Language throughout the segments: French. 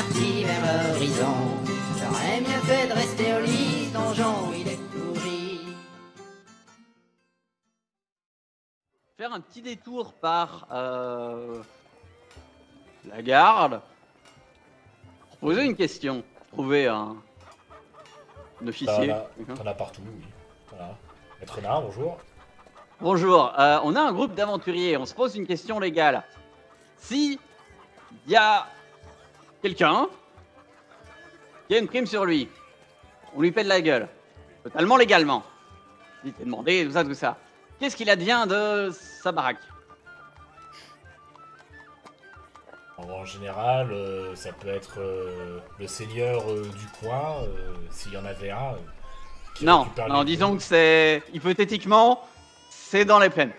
parti vers l'horizon. J'aurais mieux fait de rester au lit, ce donjon, il est tout gris. Faire un petit détour par la garde. Poser une question. Trouver un officier. T'en as partout, oui. Voilà. Maître Renard, bonjour. Bonjour, on a un groupe d'aventuriers, on se pose une question légale. Si il y a quelqu'un qui a une prime sur lui, on lui pète la gueule, totalement légalement. Il t'est demandé, tout ça. Qu'est-ce qu'il advient de sa baraque? En général, ça peut être le seigneur du coin, s'il y en avait un. Non, disons que c'est... Hypothétiquement, c'est dans les plaines.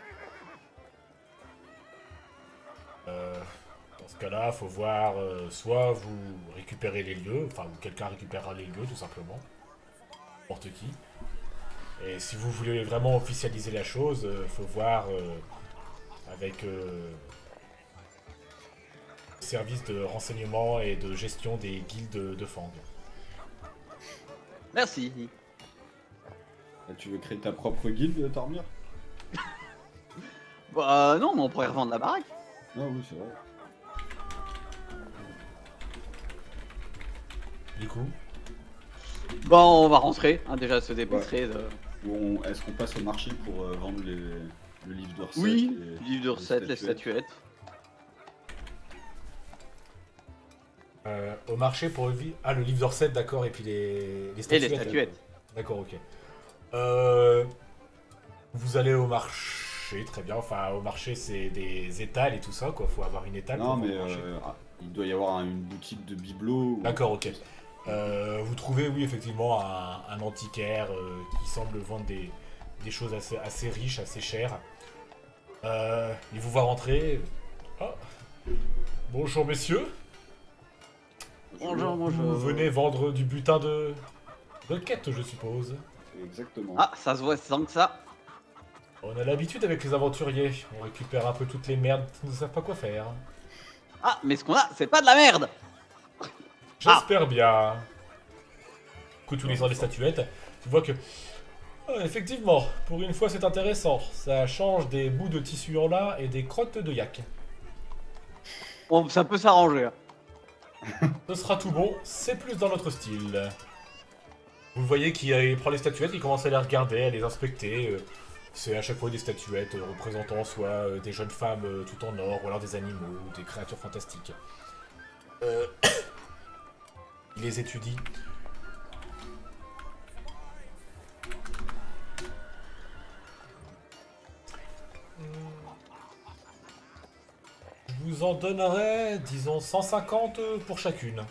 Dans ce cas-là, faut voir, soit vous récupérez les lieux, enfin, ou quelqu'un récupérera les lieux, tout simplement. N'importe qui. Et si vous voulez vraiment officialiser la chose, faut voir avec le service de renseignement et de gestion des guildes de Fang. Merci. Tu veux créer ta propre guilde, Tormir? Bah non, mais on pourrait revendre la baraque. Ah oui, c'est vrai. Du coup, Bon, on va rentrer, hein, déjà se dépêtrer de... Est-ce qu'on passe au marché pour vendre le livre de recettes? Oui, livre de recettes, les statuettes. au marché pour le le livre de recettes, d'accord, et puis les statuettes. Et les statuettes. D'accord, ok. Vous allez au marché, très bien. Enfin, au marché, c'est des étals et tout ça, quoi. Faut avoir une étale. Non, mais il doit y avoir une boutique de bibelots. D'accord, ok. Vous trouvez, oui, effectivement, un antiquaire qui semble vendre des choses assez riches, assez chères. Il vous voit rentrer. Ah. Bonjour, messieurs. Bonjour. Vous venez vendre du butin de quête, je suppose. Exactement. Ah, ça se voit sans que ça. On a l'habitude avec les aventuriers. On récupère un peu toutes les merdes qui ne savent pas quoi faire. Ah, mais ce qu'on a, c'est pas de la merde. J'espère bien. Écoute, tu lis les statuettes. Tu vois que... effectivement, pour une fois, c'est intéressant. Ça change des bouts de tissu en lin et des crottes de yak. Bon, ça peut s'arranger. Ce sera tout bon, c'est plus dans notre style. Vous voyez qu'il prend les statuettes, il commence à les regarder, à les inspecter. C'est à chaque fois des statuettes représentant soit des jeunes femmes tout en or, ou alors des animaux, ou des créatures fantastiques. Il les étudie. Je vous en donnerai, disons, 150 pour chacune.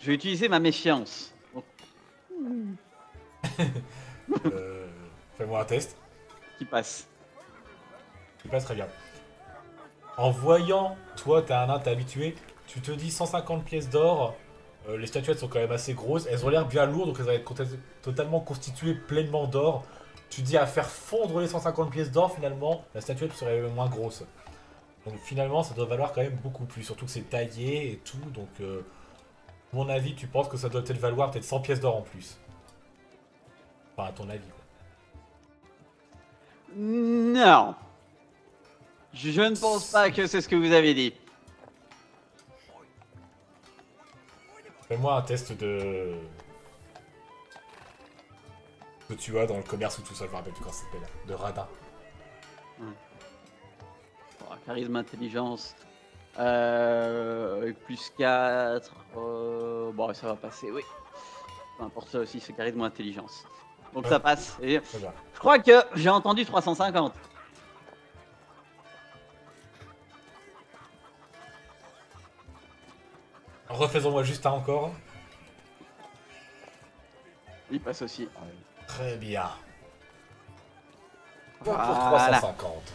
Je vais utiliser ma méfiance. Fais-moi un test. Qui passe. Qui passe très bien. En voyant, toi, t'es un nain, t'es habitué, tu te dis 150 pièces d'or. Les statuettes sont quand même assez grosses. Elles ont l'air bien lourdes, donc elles vont être totalement constituées pleinement d'or. Tu dis à faire fondre les 150 pièces d'or, finalement, la statuette serait moins grosse. Donc finalement, ça doit valoir quand même beaucoup plus. Surtout que c'est taillé et tout. Donc, à mon avis, tu penses que ça doit peut-être valoir peut-être 100 pièces d'or en plus. Enfin, à ton avis, quoi. Non. Je ne pense pas que c'est ce que vous avez dit. Fais-moi un test de... que tu as dans le commerce ou tout ça, je me rappelle plus comment ça s'appelle. De radin. Charisme, intelligence. Avec plus 4. Bon, ça va passer, oui. Peu importe, ça aussi, c'est charisme ou intelligence. Donc ça passe. Et je crois que j'ai entendu 350. Refaisons-moi juste un encore. Il passe aussi. Très bien. Voilà. Pour 350.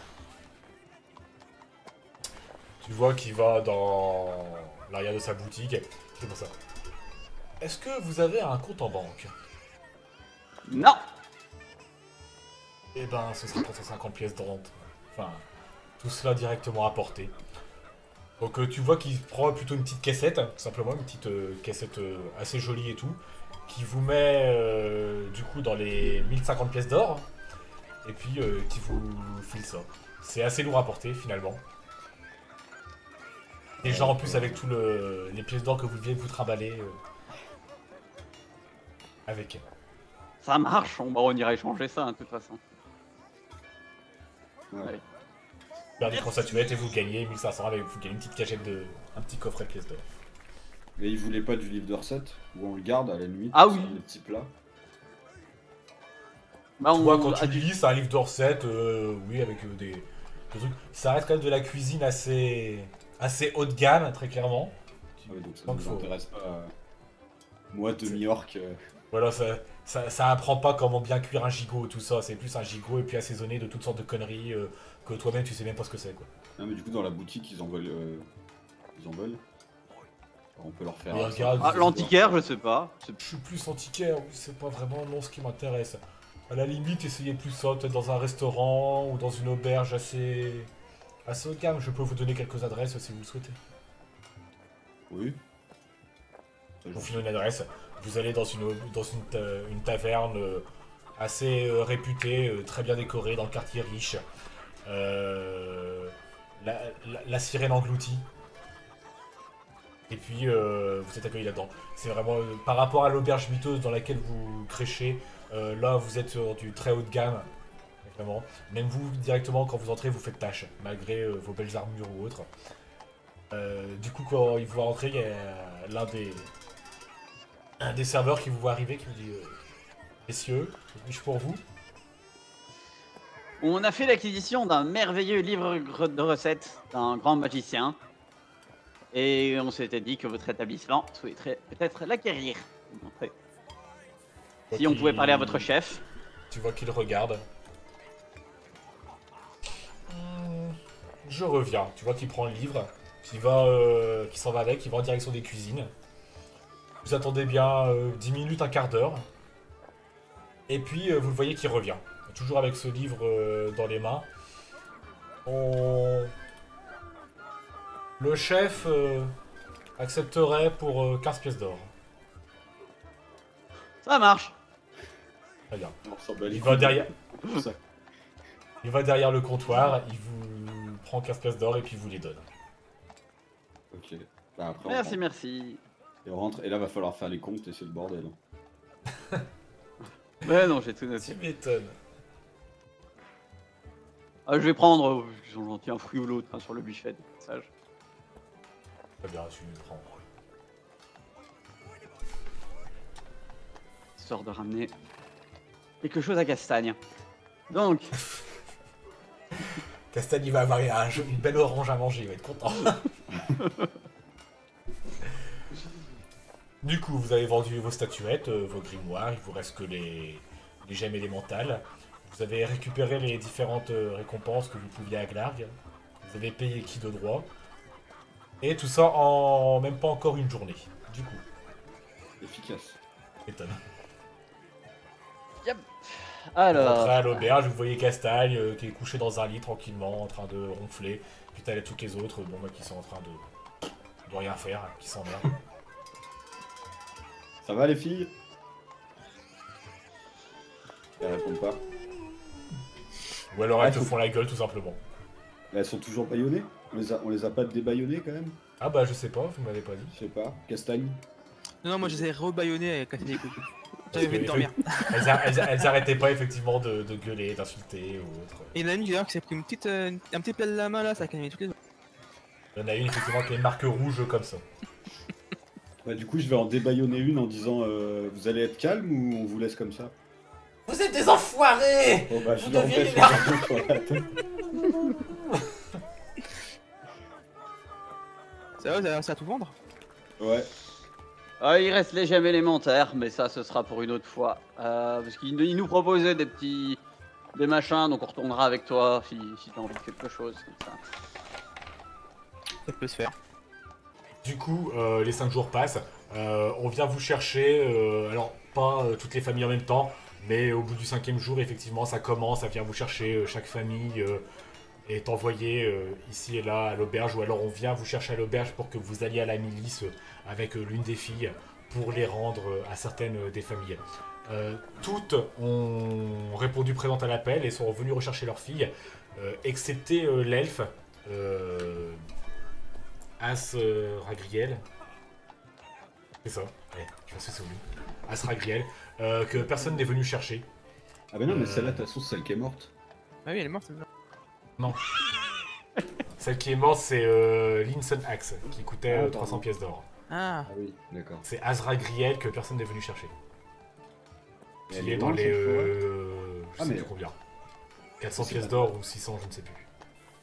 Tu vois qu'il va dans l'arrière de sa boutique. C'est pour ça. Est-ce que vous avez un compte en banque? Non. Eh ben, ce serait 350 pièces de rente. Enfin, tout cela directement apporté. Donc tu vois qu'il prend plutôt une petite caissette, tout simplement, une petite caissette assez jolie et tout, qui vous met du coup dans les 1050 pièces d'or, et puis qui vous file ça. C'est assez lourd à porter finalement. Déjà en plus avec tous les pièces d'or que vous deviez vous trimballer avec. Ça marche, on ira échanger ça, hein, de toute façon. Ouais. Allez. Vous perdez 3 statuettes et vous gagnez 1500 avec vous gagnez une petite cachette un petit coffret de pièces d'or. Mais il voulait pas du livre de recettes, où on le garde à la limite. Ah c'est oui. Les petits plats. Bah, Tu vois, quand tu lis, c'est un livre de recettes, oui, avec des trucs. Ça reste quand même de la cuisine assez haut de gamme, très clairement. Ah ouais, donc ça Donc, ne nous faut- intéresse pas. Moi, demi-orc. Voilà, ça apprend pas comment bien cuire un gigot, tout ça. C'est plus un gigot et puis assaisonné de toutes sortes de conneries que toi-même tu sais même pas ce que c'est, quoi. Non, mais du coup, dans la boutique, ils en veulent. Ils en veulent. Alors, on peut leur faire. Mais regarde, Ah, l'antiquaire, je sais pas. Je suis plus antiquaire, c'est pas vraiment non ce qui m'intéresse. À la limite, essayez plus ça, peut-être dans un restaurant ou dans une auberge assez haut de gamme. Je peux vous donner quelques adresses si vous le souhaitez. Oui. Je vous file une adresse. Vous allez dans une taverne assez réputée, très bien décorée, dans le quartier riche. La sirène engloutie. Et puis vous êtes accueillis là-dedans. C'est vraiment par rapport à l'auberge miteuse dans laquelle vous créchez, là vous êtes sur du très haut de gamme. Vraiment. Même vous directement quand vous entrez vous faites tâche, malgré vos belles armures ou autres. Du coup quand il vous voit rentrer, il y a un des serveurs qui vous voit arriver qui vous dit messieurs, que puis-je pour vous? On a fait l'acquisition d'un merveilleux livre de recettes d'un grand magicien. Et on s'était dit que votre établissement souhaiterait peut-être l'acquérir. Entrez. Si on pouvait parler à votre chef. Tu vois qu'il regarde. Je reviens. Tu vois qu'il prend le livre, qu'il s'en va avec, il va en direction des cuisines. Vous attendez bien 10 minutes, un quart d'heure. Et puis vous le voyez qu'il revient. Toujours avec ce livre dans les mains. Le chef accepterait pour 15 pièces d'or. Ça marche. Très bien. On s'en bat les Il couilles. va derrière le comptoir, il vous prend 15 pièces d'or et puis il vous les donne. Ok. Bah, après, Merci, rentre. merci. Et on rentre, et là, va falloir faire les comptes et c'est le bordel. Mais non, j'ai tout Tu noté. m'étonnes. Ah, je vais prendre, ils sont gentils, un fruit ou l'autre hein, sur le buffet. Sage. Très bien, tu le prends. Histoire de ramener quelque chose à Castagne. Donc, Castagne, il va avoir une belle orange à manger, il va être content. Du coup, vous avez vendu vos statuettes, vos grimoires, il vous reste que les gemmes élémentales. Vous avez récupéré les différentes récompenses que vous pouviez à Glarg. Vous avez payé qui de droit. Et tout ça en même pas encore une journée. Du coup, Efficace. étonne. yep. Vous Alors, rentrez à l'auberge, vous voyez Castagne qui est couché dans un lit tranquillement, en train de ronfler. Puis t'as toutes les autres bon, bah, qui sont en train de rien faire, qui s'emmerdent. Ça va les filles? Elles répondent pas. Ou alors elles te faut- font la gueule tout simplement. Elles sont toujours baïonnées? On les a pas débaïonnées quand même? Ah bah je sais pas, vous m'avez pas dit. Je sais pas. Castagne? Non, moi je les ai rebaillonnés et cassé les couilles. J'avais Parce envie de que, dormir. Elles arrêtaient pas effectivement de gueuler, d'insulter ou autre. Et il y en a une d'ailleurs qui s'est pris un petit plat de la main là, ça a calmé toutes les autres. Il y en a une effectivement qui a une marque rouge comme ça. Bah du coup je vais en débaïonner une en disant vous allez être calme ou on vous laisse comme ça? Vous êtes des enfoirés! Bon bah je Vous leur deviez pète les le charbon sur la tête. Ça va, ça à tout vendre? Ouais. il reste les gemmes élémentaires, mais ça, ce sera pour une autre fois. Parce qu'il nous proposait des machins, donc on retournera avec toi si t'as envie de quelque chose comme ça. Ça peut se faire. Du coup, les 5 jours passent. On vient vous chercher, alors pas toutes les familles en même temps, mais au bout du 5e jour, effectivement, ça commence, ça vient vous chercher chaque famille est envoyé ici et là à l'auberge, ou alors on vient vous chercher à l'auberge pour que vous alliez à la milice avec l'une des filles pour les rendre à certaines des familles. Toutes ont répondu présentes à l'appel et sont revenues rechercher leurs filles, excepté l'elfe Asragriel. C'est ça, ouais, je me suis souvenu. Asragriel, que personne n'est venu chercher. Ah bah non, mais celle-là, de toute façon, c'est celle qui est morte. Ah oui, elle est morte, c'est bien. Non. Celle qui est morte, c'est Linson Axe, qui coûtait Ah, 300 pièces d'or. Ah, Ah oui, d'accord. C'est Asragriel que personne n'est venu chercher. Et Qui elle est est dans loin, les... cette forêt je Ah, sais mais- plus combien. 400 C'est pièces pas- d'or ou 600, je ne sais plus.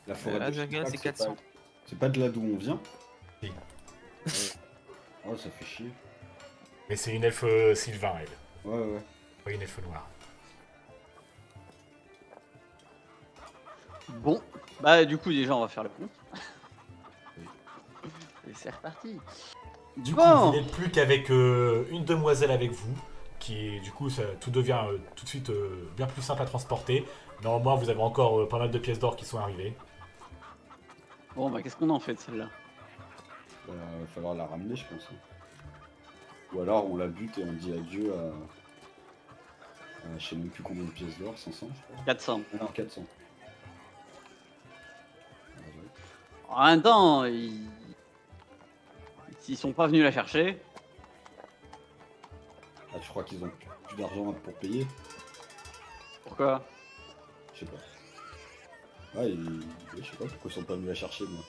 La forêt de Asragriel, c'est Chicago, 400. C'est pas de là d'où on vient? Si. Ouais. Oh, ça fait chier. Mais c'est une elfe sylvain, elle. Ouais, ouais. Pas une elfe noire. Bon, bah du coup déjà on va faire le compte. Et c'est reparti. Du Bon. coup, vous n'êtes plus qu'avec une demoiselle avec vous, qui du coup, ça, tout devient tout de suite bien plus simple à transporter. Néanmoins, vous avez encore pas mal de pièces d'or qui sont arrivées. Bon bah qu'est-ce qu'on en fait de celle-là? Il va falloir la ramener, je pense. Ou alors on la bute et on dit adieu à je sais même plus combien de pièces d'or, 500 je crois. 400. Ah non, 400. Ah, ouais. En même temps, s'ils sont pas venus la chercher, Ah, tu crois qu'ils ont plus d'argent pour payer? pourquoi? Je sais pas. Ah, je sais pas pourquoi ils sont pas venus la chercher, moi.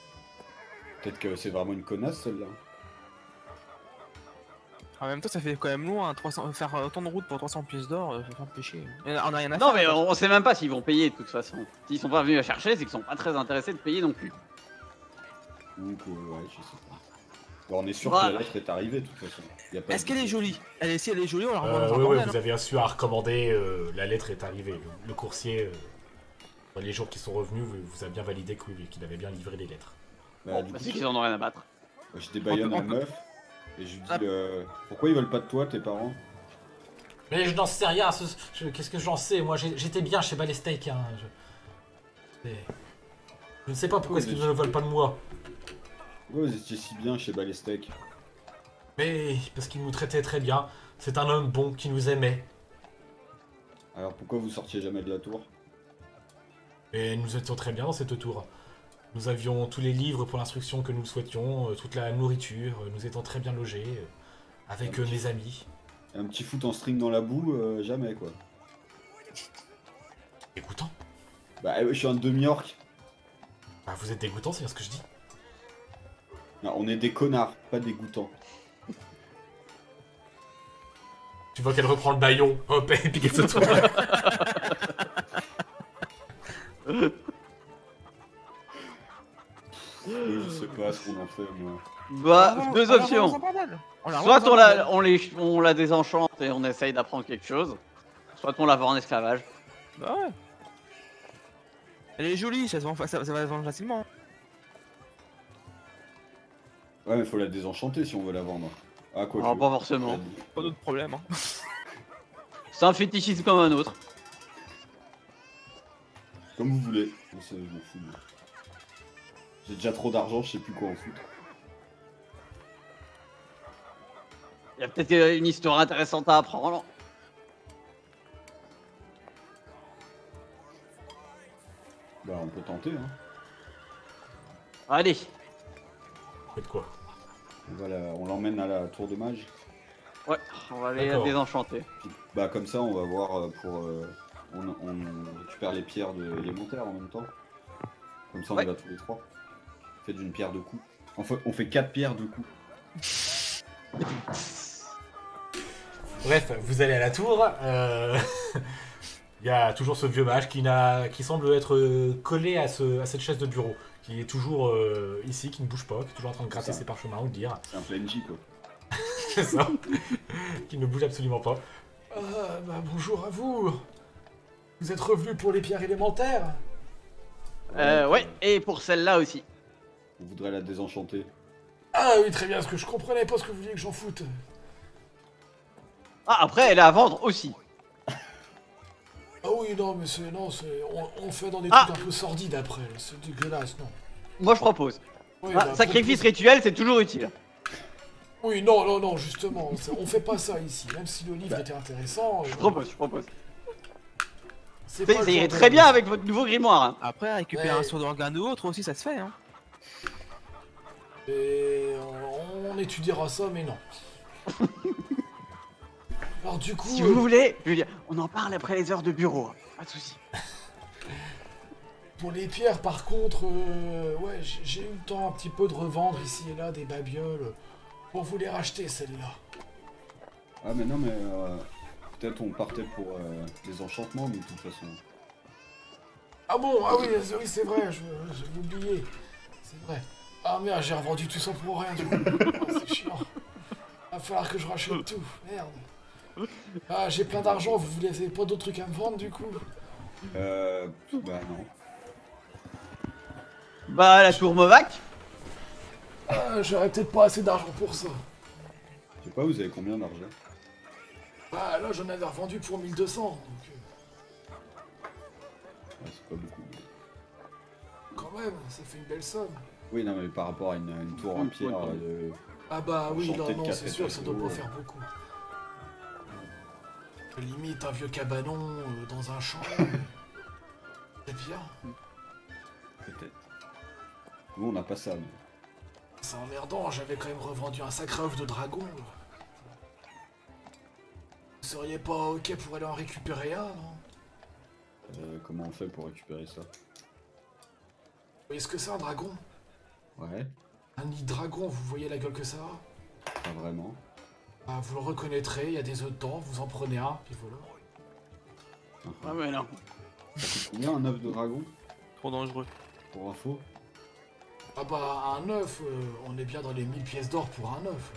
Peut-être que c'est vraiment une connasse, celle-là. En même temps, ça fait quand même loin, hein, 300... faire autant de route pour 300 pièces d'or, ça fait un peu chier. On a rien à Non faire. mais quoi. on sait même pas s'ils vont payer de toute façon. S'ils sont pas venus la chercher, c'est qu'ils sont pas très intéressés de payer non plus. Donc, ouais, je sais pas. Bon, on est sûr Voilà. que la lettre est arrivée, de toute façon. Y a pas Est-ce de- qu'elle est jolie? Si elle est jolie, on la revoit dans un Oui, bordel, vous avez su à recommander, la lettre est arrivée. Le coursier, dans les jours qui sont revenus, vous a bien validé qu'il avait bien livré les lettres. Bah, Bon, du bah, coup, c'est qu'ils en ont rien à battre. je débaillonne la meuf et je lui dis pourquoi ils veulent pas de toi, tes parents? Mais je n'en sais rien, qu'est-ce que j'en sais? Moi, j'étais bien chez Balesteak. Hein. Je ne sais pas pourquoi est-ce qu'ils ne veulent pas de moi. Pourquoi vous étiez si bien chez Balestec? Mais parce qu'ils nous traitaient très bien. C'est un homme bon qui nous aimait. Alors pourquoi vous sortiez jamais de la tour? Et nous étions très bien dans cette tour. Nous avions tous les livres pour l'instruction que nous souhaitions, toute la nourriture, nous étions très bien logés, avec mes amis. Un petit foot en string dans la boue, jamais quoi. Dégoûtant. Bah je suis un demi-orc. Bah, vous êtes dégoûtant, c'est bien ce que je dis. Non, on est des connards, pas des goûtants. Tu vois qu'elle reprend le baillon, hop, et puis qu'elle se tourne. Je sais pas ce qu'on en fait moi. Bah, On la deux revoit dans options. un bordel. On la Soit revoit dans un on la désenchante et on essaye d'apprendre quelque chose, soit on la vend en esclavage. bordel. Bah ouais. Elle est jolie, ça va se vendre facilement. Ouais mais faut la désenchanter si on veut la vendre. Ah quoi Alors, que- pas forcément. Pas d'autre problème. Hein. C'est un fétichisme comme un autre. Comme vous voulez. Moi, ça, je m'en fous. moi. J'ai déjà trop d'argent, je sais plus quoi en foutre. Il y a peut-être une histoire intéressante à apprendre. Bah on peut tenter hein. Allez, Faites quoi? On l'emmène à la tour de mage. ouais, on va aller la D'accord. désenchanter. Puis, bah comme ça on va voir on récupère les pierres de élémentaires en même temps. Comme ça on Ouais. y va tous les trois. On fait d'une pierre deux coups. On fait 4 pierres deux coups. Bref, vous allez à la tour. Il y a toujours ce vieux mage qui semble être collé à cette chaise de bureau, qui est toujours ici, qui ne bouge pas, qui est toujours en train de gratter Ça. ses parchemins ou de lire. C'est un PNJ quoi. C'est ça. Qui ne bouge absolument pas. Bah, bonjour à vous. Vous êtes revenus pour les pierres élémentaires? Ouais, et pour celle-là aussi. On voudrait la désenchanter. Ah oui, très bien, parce que je comprenais pas ce que vous vouliez que j'en foute. Ah, après, elle est à vendre aussi. Ah oui, non, mais on fait dans des Ah. trucs un peu sordides après, c'est dégueulasse, non. Moi je propose. Oui, Ah, bah, sacrifice propose- rituel, c'est toujours utile. Oui, non, justement, on fait pas ça ici, même si le livre Bah, était intéressant. Je propose. C'est Ça pas le ça irait genre de très bien la avec votre nouveau grimoire. Hein. Après, récupérer Ouais. un saut d'organe ou autre aussi, ça se fait. Hein. Et on étudiera ça, mais non. Alors du coup, Si vous voulez, je veux dire, on en parle après les heures de bureau. Hein. Pas de soucis. pour les pierres, par contre, ouais, j'ai eu le temps un petit peu de revendre ici et là des babioles pour vous les racheter, celles-là. Ah mais non mais peut-être on partait pour des enchantements mais de toute façon. Ah bon, ah oui, c'est vrai, je l'ai oublié. C'est vrai. Ah merde, j'ai revendu tout ça pour rien du coup. Ah, c'est chiant. Va falloir que je rachète tout, merde. Ah, j'ai plein d'argent, vous avez pas d'autres trucs à me vendre du coup? Bah non. Bah la tour Movac. Ah, j'aurais peut-être pas assez d'argent pour ça. Je sais pas, vous avez combien d'argent? Bah là, j'en avais revendu pour 1200, donc Ouais, c'est pas beaucoup. quand même, ça fait une belle somme. Oui non mais par rapport à une tour en pierre Ah bah oui, Enchanté non, de non, c'est café sûr que ça doit Taco. pas faire beaucoup. Limite un vieux cabanon dans un champ. C'est bien. peut-être. Nous on n'a pas ça mais... C'est emmerdant, j'avais quand même revendu un sacré œuf de dragon. Vous seriez pas ok pour aller en récupérer un, non? comment on fait pour récupérer ça? Vous voyez ce que c'est un dragon? Ouais, Un nid de dragon, vous voyez la gueule que ça a? pas vraiment. Bah, vous le reconnaîtrez, il y a des œufs dedans, vous en prenez un, puis voilà. Ah mais non. Combien un œuf de dragon? Trop dangereux. Pour info? Ah bah un œuf, on est bien dans les 1000 pièces d'or pour un œuf.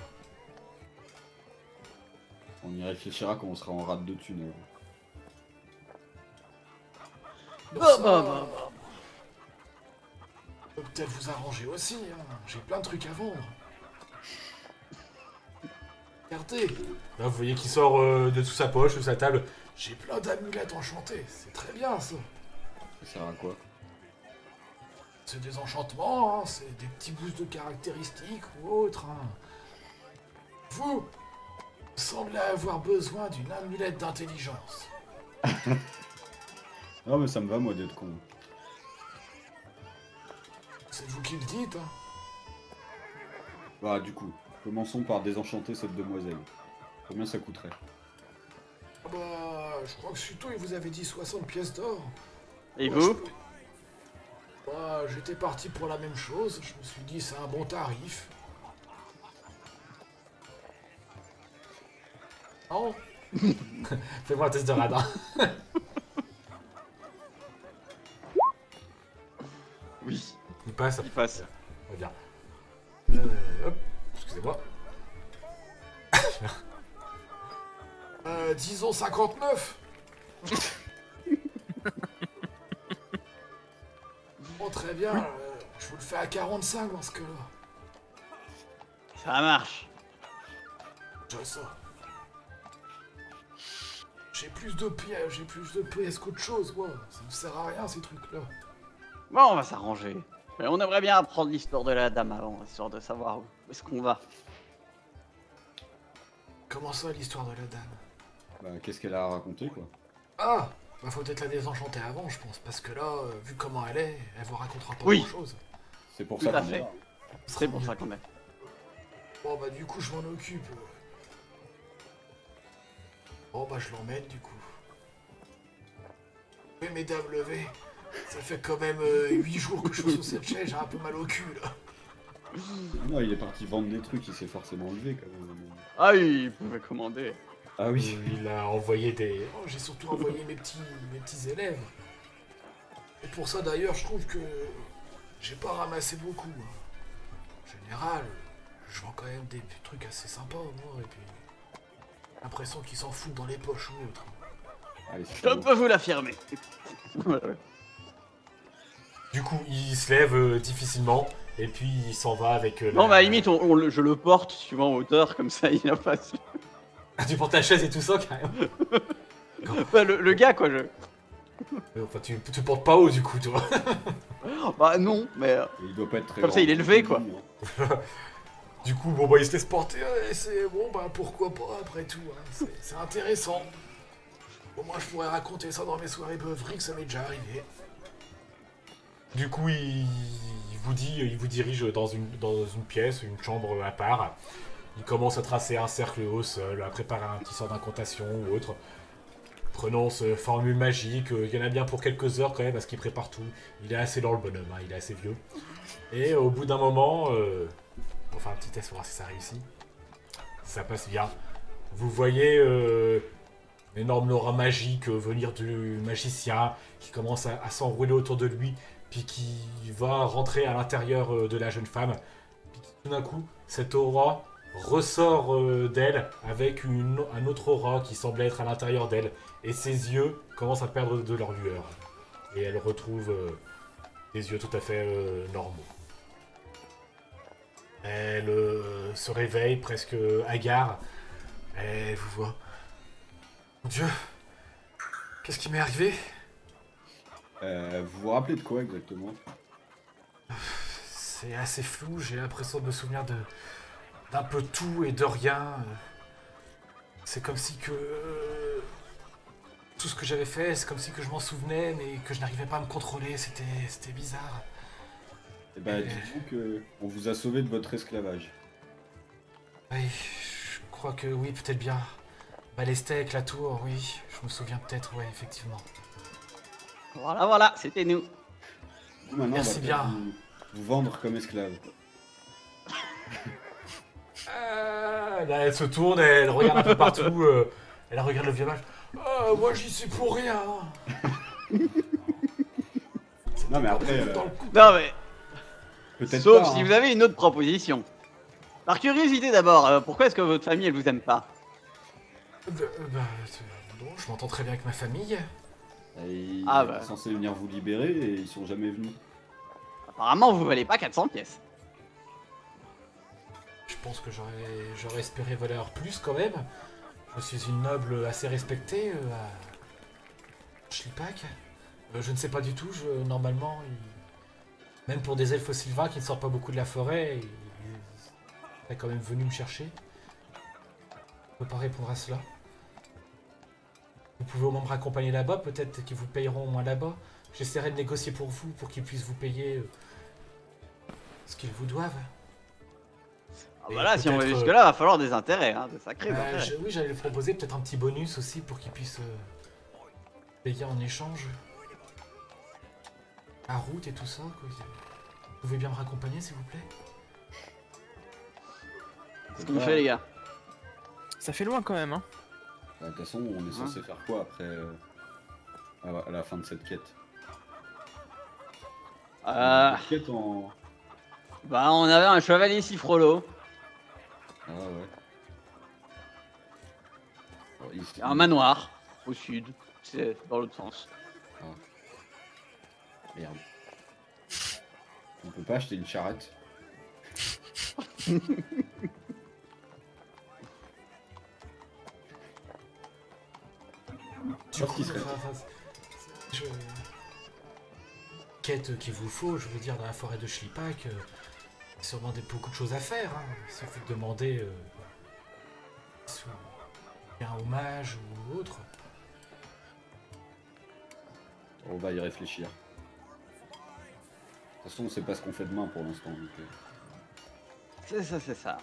On y réfléchira quand on sera en rate de thunes. Ça peut peut-être vous arranger aussi, hein. J'ai plein de trucs à vendre. Regardez, là vous voyez qu'il sort de sous sa poche, de sa table. J'ai plein d'amulettes enchantées, c'est très bien ça. Ça sert à quoi? C'est des enchantements, hein. C'est des petits boosts de caractéristiques ou autres. Hein. Vous semblez avoir besoin d'une amulette d'intelligence. Non mais ça me va moi d'être con. C'est vous qui le dites, hein. Bah du coup, commençons par désenchanter cette demoiselle. Combien ça coûterait? Ah bah, je crois que Suto, il vous avait dit 60 pièces d'or. Et Ouais, vous? Bah, j'étais parti pour la même chose. Je me suis dit, c'est un bon tarif. Non? Fais-moi un test de radin. Oui, Il passe. il passe. On va dire. Hop, excusez-moi. Disons 59. Bon, très bien. Je vous le fais à 45 dans ce cas-là. Ça marche. Déjà ça. J'ai plus de pièces qu'autre chose, moi. Ça me sert à rien, ces trucs-là. Bon, on va s'arranger. Mais on aimerait bien apprendre l'histoire de la dame avant, histoire de savoir où est-ce qu'on va. Comment ça, l'histoire de la dame? Bah qu'est-ce qu'elle a à raconter quoi? Ah, bah faut peut-être la désenchanter avant, je pense. Parce que là, vu comment elle vous racontera pas Oui. grand-chose. C'est pour Tout ça à qu'on est fait. là. C'est pour ça qu'on est. Bon, bah du coup, je m'en occupe. Bon, bah je l'emmène, du coup. Oui, mesdames, levez. Ça fait quand même 8 jours que je suis sur cette chaise, j'ai un peu mal au cul, là. Non, il est parti vendre des trucs, il s'est forcément levé quand même. Ah oui, vous pouvez commander. Ah oui. Il a envoyé des... Oh, j'ai surtout envoyé mes petits élèves. Et pour ça, d'ailleurs, je trouve que j'ai pas ramassé beaucoup. En général, je vends quand même des trucs assez sympas, moi, et puis... l'impression qu'ils s'en foutent dans les poches ou autre. Allez, c'est Je bon. peux vous l'affirmer. Du coup, il se lève difficilement, et puis il s'en va avec... Non, mais à la limite, je le porte suivant hauteur, comme ça il a pas su. Tu portes ta chaise et tout ça, carrément. Bah, le gars, quoi, je. Enfin, tu portes pas haut du coup, toi. Bah non, mais Et il doit pas être très Comme ça, grand. il est élevé, quoi. Du coup, bon bah il se laisse porter, et c'est bon bah pourquoi pas après tout, hein. C'est intéressant. Bon, moi je pourrais raconter ça dans mes soirées beuveries, que ça m'est déjà arrivé. Du coup, il vous dirige dans une pièce, une chambre à part. Il commence à tracer un cercle au sol, à préparer un petit sort d'incantation ou autre. Prononce formule magique, il y en a bien pour quelques heures quand même parce qu'il prépare tout. Il est assez dans le bonhomme, hein, il est assez vieux. Et au bout d'un moment, on va faire un petit test pour voir si ça réussit. Ça passe bien. Vous voyez une énorme aura magique venir du magicien qui commence à s'enrouler autour de lui, puis qui va rentrer à l'intérieur de la jeune femme. Puis tout d'un coup, cette aura ressort d'elle avec un autre aura qui semblait être à l'intérieur d'elle. Et ses yeux commencent à perdre de leur lueur. Et elle retrouve des yeux tout à fait normaux. Elle se réveille presque hagard. Elle vous voit. Mon Dieu, qu'est-ce qui m'est arrivé? Vous vous rappelez de quoi exactement? C'est assez flou, j'ai l'impression de me souvenir d'un peu tout et de rien. C'est comme si que... tout ce que j'avais fait, c'est comme si que je m'en souvenais, mais que je n'arrivais pas à me contrôler, c'était bizarre. Eh ben, dites-vous que on vous a sauvé de votre esclavage. Oui, je crois que oui, peut-être bien. Bah, les steaks, la tour, oui, je me souviens peut-être, ouais, effectivement. voilà, c'était nous. Maintenant, Merci on va bien. vous vendre comme esclave. Là, elle se tourne, elle regarde un peu partout, elle regarde le vieux mage. Moi j'y suis pour rien. Non mais après, Non mais, peut-être sauf pas. si Hein. vous avez une autre proposition. Par curiosité d'abord, pourquoi est-ce que votre famille elle vous aime pas? Non, je m'entends très bien avec ma famille. Et ils Ah étaient bah. censés venir vous libérer et ils sont jamais venus. Apparemment vous valez pas 400 pièces. Je pense que j'aurais espéré valer plus quand même. Je suis une noble assez respectée à Schlipak. Je ne sais pas du tout, normalement, même pour des elfes sylvains qui ne sortent pas beaucoup de la forêt, il est quand même venu me chercher. Je ne peux pas répondre à cela. Vous pouvez au moins me raccompagner là-bas, peut-être qu'ils vous payeront au moins là-bas. J'essaierai de négocier pour vous, pour qu'ils puissent vous payer ce qu'ils vous doivent. Ah, Et voilà, si on va peut-être, jusque là, va falloir des intérêts, hein, des sacrés intérêts. Oui, j'allais lui proposer peut-être un petit bonus aussi pour qu'il puisse payer en échange. La route et tout ça, quoi. Vous pouvez bien me raccompagner, s'il vous plaît? Ce qu'on fait les gars. Ça fait loin quand même, hein. De toute façon, on est censé faire quoi après à la fin de cette quête? Une quête en... Bah on avait un chevalier Cifrolo, Ah ouais. Bon, ici- un manoir au sud, c'est dans l'autre sens. Merde. On peut pas acheter une charrette? Du coup, quête qu'il vous faut, je veux dire, dans la forêt de Schlipak, sûrement beaucoup de choses à faire. Hein. Si vous demandez un hommage ou autre. On va y réfléchir. De toute façon, on sait pas ce qu'on fait demain pour l'instant. Donc, C'est ça, c'est ça.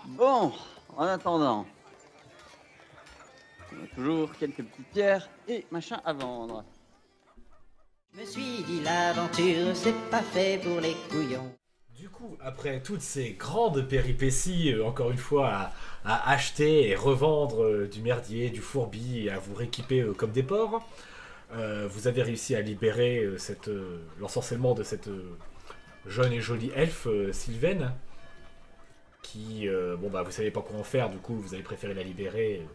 Bon, en attendant, on a toujours quelques petites pierres et machin à vendre. Je me suis dit l'aventure c'est pas fait pour les couillons. Du coup, après toutes ces grandes péripéties, encore une fois, à acheter et revendre du merdier, du fourbi, et à vous rééquiper comme des porcs, vous avez réussi à libérer l'ensorcellement de cette jeune et jolie elfe Sylvaine, qui, bon bah vous savez pas quoi en faire, du coup vous avez préféré la libérer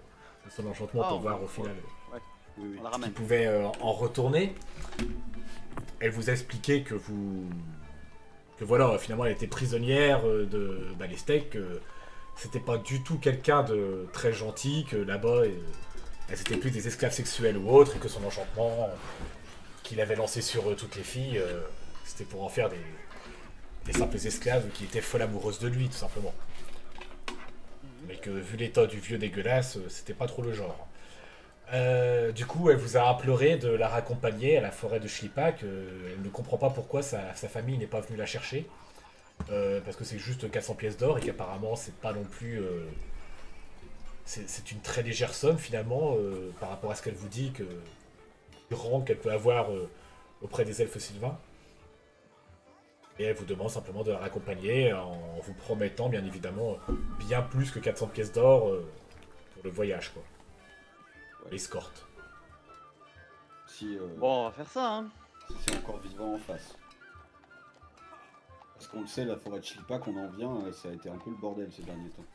de son enchantement pour voir au final oui, oui. On la qui ramène. pouvait en retourner. Elle vous a expliqué que voilà, finalement elle était prisonnière de les steaks, que c'était pas du tout quelqu'un de très gentil, que là-bas elles étaient plus des esclaves sexuels ou autres, et que son enchantement qu'il avait lancé sur toutes les filles, c'était pour en faire des simples esclaves qui étaient folles amoureuses de lui, tout simplement. Mais que vu l'état du vieux dégueulasse, c'était pas trop le genre. Du coup, elle vous a imploré de la raccompagner à la forêt de Shlipak. Elle ne comprend pas pourquoi sa famille n'est pas venue la chercher. Parce que c'est juste 400 pièces d'or et qu'apparemment c'est pas non plus... c'est une très légère somme finalement par rapport à ce qu'elle vous dit, que du rang qu'elle peut avoir auprès des elfes sylvains. Et elle vous demande simplement de la raccompagner en vous promettant bien évidemment bien plus que 400 pièces d'or pour le voyage quoi. Ouais. L'escorte. Si, Bon, on va faire ça, hein. si c'est encore vivant en face. Parce qu'on le sait, la forêt de Shlipak, on en vient, ça a été un peu le bordel ces derniers temps.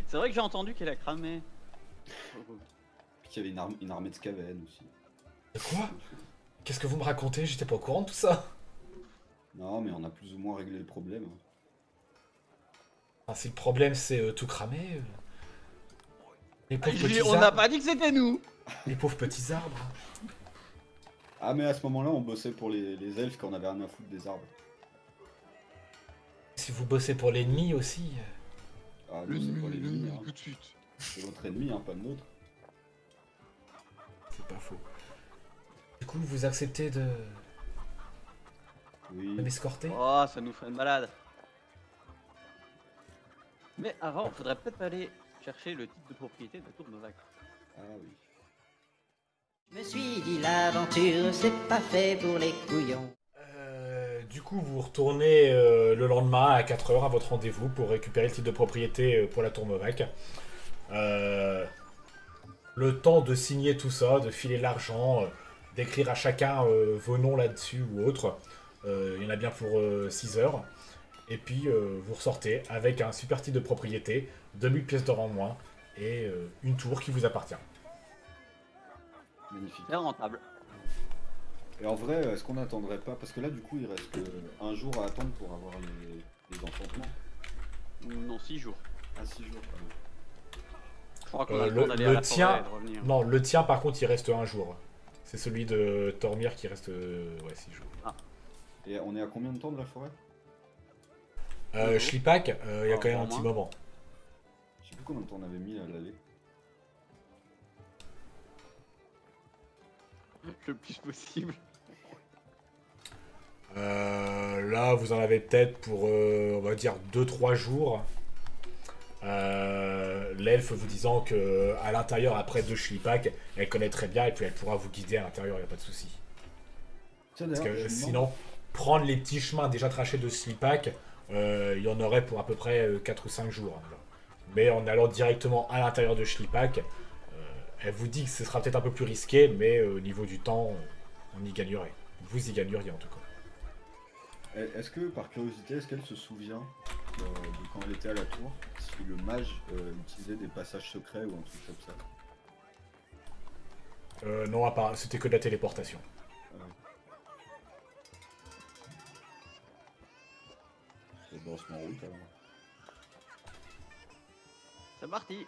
C'est vrai que j'ai entendu qu'elle a cramé. Puis qu'il y avait une armée de Skaven aussi. De quoi? Qu'est-ce que vous me racontez? J'étais pas au courant de tout ça. Non, mais on a plus ou moins réglé le problème. Enfin, si le problème c'est tout cramer... les pauvres petits On n'a arbres. pas dit que c'était nous. Les pauvres petits arbres. Ah, mais à ce moment-là, on bossait pour les elfes quand on avait rien à foutre des arbres. Si vous bossez pour l'ennemi aussi... Ah, nous, c'est pas l'ennemi, hein. tout de suite. C'est votre ennemi, hein, pas le nôtre. C'est pas faux. Du coup, vous acceptez de Oui. m'escorter? Oh, ça nous ferait une balade. Mais avant, faudrait peut-être aller chercher le titre de propriété de la tour Novak. Ah oui. Je me suis dit l'aventure, c'est pas fait pour les couillons. Du coup, vous retournez le lendemain à 4h à votre rendez-vous pour récupérer le titre de propriété pour la tour Movac. Le temps de signer tout ça, de filer l'argent, d'écrire à chacun vos noms là-dessus ou autre. Il y en a bien pour 6 heures. Et puis, vous ressortez avec un super titre de propriété, 2000 pièces d'or en moins et une tour qui vous appartient. Magnifique. C'est rentable. Et en vrai, est-ce qu'on n'attendrait pas? Parce que là, du coup, il reste un jour à attendre pour avoir les enchantements. Non, 6 jours. Ah, 6 jours, quand même. Je crois qu'on a le temps d'aller le à la tien- forêt et de revenir. Non, le tien, par contre, il reste un jour. C'est celui de Tormir qui reste 6 jours. Et on est à combien de temps de la forêt? Shlipak, il y a quand même un Encore petit moins. moment. Je sais plus combien de temps on avait mis à l'aller. Le plus possible. Là, vous en avez peut-être pour, on va dire, 2-3 jours. L'elfe vous disant que à l'intérieur, après de Shlipak, elle connaît très bien et puis elle pourra vous guider à l'intérieur, il n'y a pas de souci. Tiens, Parce d'ailleurs, que je me demande- sinon, prendre les petits chemins déjà tracés de Shlipak, il y en aurait pour à peu près 4 ou 5 jours. Hein. Mais en allant directement à l'intérieur de Shlipak, elle vous dit que ce sera peut-être un peu plus risqué, mais au niveau du temps, on y gagnerait. Vous y gagneriez en tout cas. Est-ce que, par curiosité, est-ce qu'elle se souvient de quand elle était à la tour, si le mage utilisait des passages secrets ou un truc comme ça? Non, à part, c'était que de la téléportation. C'est bon, on se met en route alors. C'est parti.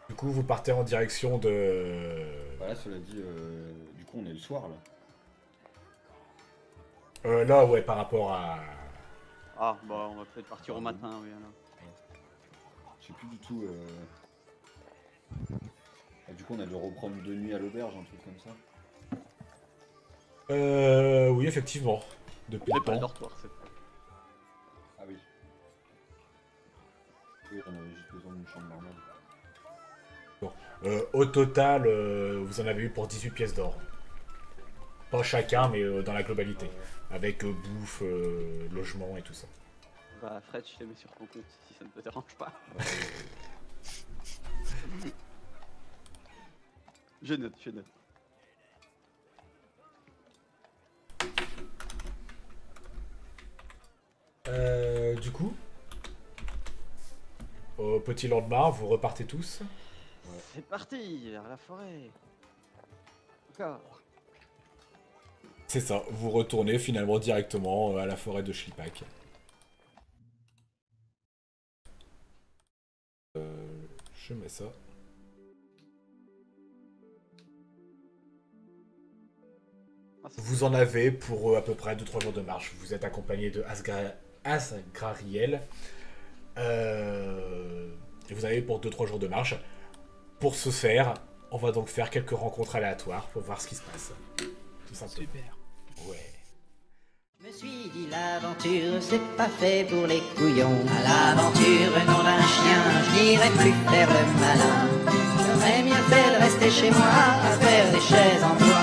Du coup, vous partez en direction de... Voilà, cela dit, du coup, on est le soir là. là, ouais, par rapport à... Ah, bah, on va peut-être partir au matin, oui, alors. Je sais plus du tout. Ah, du coup, on a dû reprendre 2 nuits à l'auberge, un truc comme ça. oui, effectivement. Depuis C'est le pas le temps. dortoir, c'est Ah oui. Oui, on avait juste besoin d'une chambre normale. Au total, vous en avez eu pour 18 pièces d'or. Pas chacun, mais dans la globalité. Avec bouffe, logement et tout ça. Bah, Fred, je te mets sur ton compte si ça ne te dérange pas. Je note, je note. Du coup, au petit lendemain, vous repartez tous. C'est parti vers la forêt. Encore. C'est ça, vous retournez finalement directement à la forêt de Shlipak. Je mets ça. Vous en avez pour à peu près 2-3 jours de marche. Vous êtes accompagné de Asgrariel. Et vous avez pour 2-3 jours de marche. Pour ce faire, on va donc faire quelques rencontres aléatoires pour voir ce qui se passe. Tout simplement. Super. Ouais. Je me suis dit l'aventure c'est pas fait pour les couillons. À l'aventure nom d'un chien, je n'irai plus faire le malin. J'aurais mieux fait de rester chez moi à faire des chaises en bois.